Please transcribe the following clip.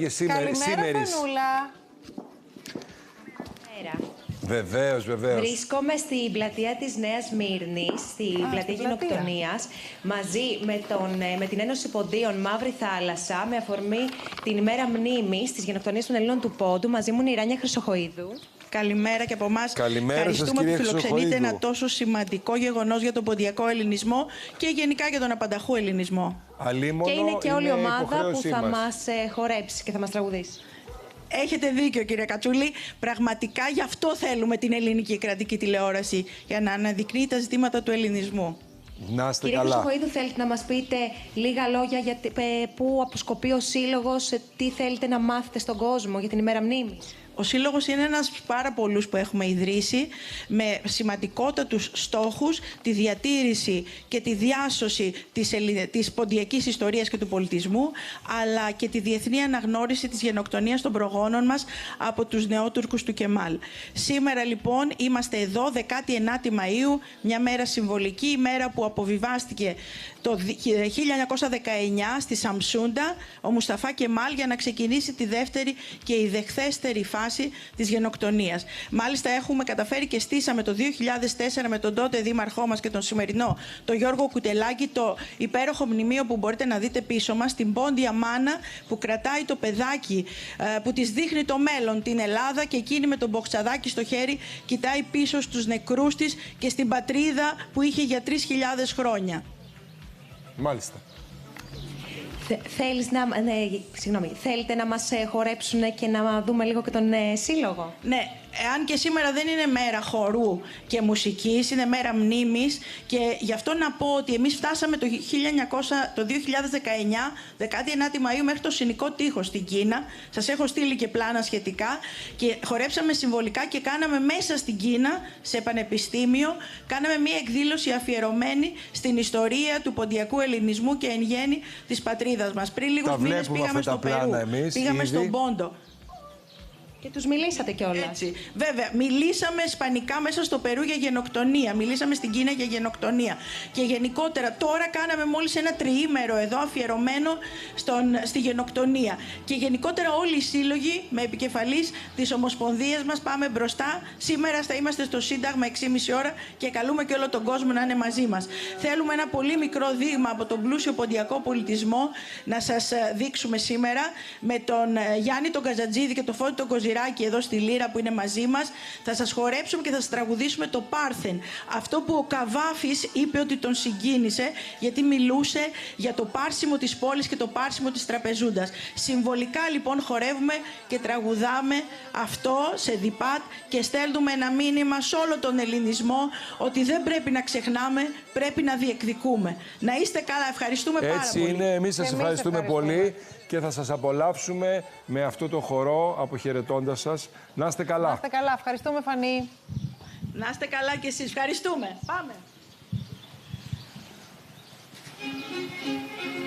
Καλημέρα, Φανούλα. Βεβαίως, βεβαίως. Βρίσκομαι στην πλατεία της Νέας Σμύρνης, στην πλατεία γενοκτονίας, μαζί με την Ένωση Ποντίων Μαύρη Θάλασσα, με αφορμή την ημέρα μνήμης της γενοκτονίας των Ελλήνων του Πόντου. Μαζί μου είναι η Ράνια Χρυσοχοΐδου. Καλημέρα και από εμάς. Ευχαριστούμε που φιλοξενείτε ένα τόσο σημαντικό γεγονός για τον ποντιακό ελληνισμό και γενικά για τον απανταχού ελληνισμό. Και είναι και όλη η ομάδα που θα μας χορέψει και θα μας τραγουδήσει. Έχετε δίκιο, κύριε Κατσούλη. Πραγματικά γι' αυτό θέλουμε την ελληνική κρατική τηλεόραση, για να αναδεικνύει τα ζητήματα του ελληνισμού. Να είστε Κύριε καλά. Χρυσοχοΐδου, θέλετε να μας πείτε λίγα λόγια για πού αποσκοπεί ο Σύλλογος, τι θέλετε να μάθετε στον κόσμο για την ημέρα μνήμης? Ο Σύλλογος είναι ένας πάρα πολλούς που έχουμε ιδρύσει με σημαντικότατους στόχους, τη διατήρηση και τη διάσωση της ποντιακής ιστορίας και του πολιτισμού, αλλά και τη διεθνή αναγνώριση της γενοκτονίας των προγόνων μας από τους νεότουρκους του Κεμάλ. Σήμερα λοιπόν είμαστε εδώ, 19η Μαΐου, μια μέρα συμβολική, η μέρα που αποβιβάστηκε το 1919 στη Σαμσούντα ο Μουσταφά Κεμάλ για να ξεκινήσει τη δεύτερη και η δεχθέστερη φάση της γενοκτονίας. Μάλιστα έχουμε καταφέρει και στήσαμε το 2004 με τον τότε δήμαρχό μας και τον σημερινό, τον Γιώργο Κουτελάκη, το υπέροχο μνημείο που μπορείτε να δείτε πίσω μας, την πόντια μάνα που κρατάει το παιδάκι, που της δείχνει το μέλλον, την Ελλάδα, και εκείνη με τον μποξαδάκι στο χέρι κοιτάει πίσω στους νεκρούς της και στην πατρίδα που είχε για 3.000 χρόνια. Μάλιστα. Θέλετε να μας χορέψουν και να δούμε λίγο και τον Σύλλογο? Ναι, αν και σήμερα δεν είναι μέρα χορού και μουσικής, είναι μέρα μνήμης, και γι' αυτό να πω ότι εμείς φτάσαμε το 2019, 19η Μαΐου, μέχρι το Συνικό Τείχος στην Κίνα. Σας έχω στείλει και πλάνα σχετικά, και χορέψαμε συμβολικά και κάναμε μέσα στην Κίνα, σε πανεπιστήμιο, κάναμε μία εκδήλωση αφιερωμένη στην ιστορία του ποντιακού ελληνισμού και εν γέννη της πατρίδας μας. Πριν λίγους μήνες πήγαμε στο Περού, πήγαμε στον Πόντο. Και τους μιλήσατε κιόλας. Έτσι. Βέβαια, μιλήσαμε ισπανικά μέσα στο Περού για γενοκτονία. Μιλήσαμε στην Κίνα για γενοκτονία. Και γενικότερα, τώρα κάναμε μόλις ένα τριήμερο εδώ αφιερωμένο στη γενοκτονία. Και γενικότερα, όλοι οι σύλλογοι με επικεφαλής της Ομοσπονδίας μας πάμε μπροστά. Σήμερα θα είμαστε στο Σύνταγμα 6,5 ώρα και καλούμε και όλο τον κόσμο να είναι μαζί μας. Θέλουμε ένα πολύ μικρό δείγμα από τον πλούσιο ποντιακό πολιτισμό να σας δείξουμε σήμερα, με τον Γιάννη τον Καζατζίδη και τον Φώτη τον Κοζηράκη εδώ στη Λύρα που είναι μαζί μας. Θα σας χορέψουμε και θα σας τραγουδήσουμε το Πάρθεν. Αυτό που ο Καβάφης είπε ότι τον συγκίνησε, γιατί μιλούσε για το πάρσιμο της πόλης και το πάρσιμο της τραπεζούντας. Συμβολικά λοιπόν χορεύουμε και τραγουδάμε αυτό σε διπάτ και στέλνουμε ένα μήνυμα σε όλο τον ελληνισμό ότι δεν πρέπει να ξεχνάμε, πρέπει να διεκδικούμε. Να είστε καλά, ευχαριστούμε πάρα πολύ. Έτσι είναι, εμείς σας ευχαριστούμε πολύ και θα σας απολαύσουμε με αυτό το χορό, αποχαιρετώντας σας. Να είστε καλά. Να είστε καλά, ευχαριστούμε Φανή. Να είστε καλά κι εσείς, ευχαριστούμε. Πάμε. Thank you.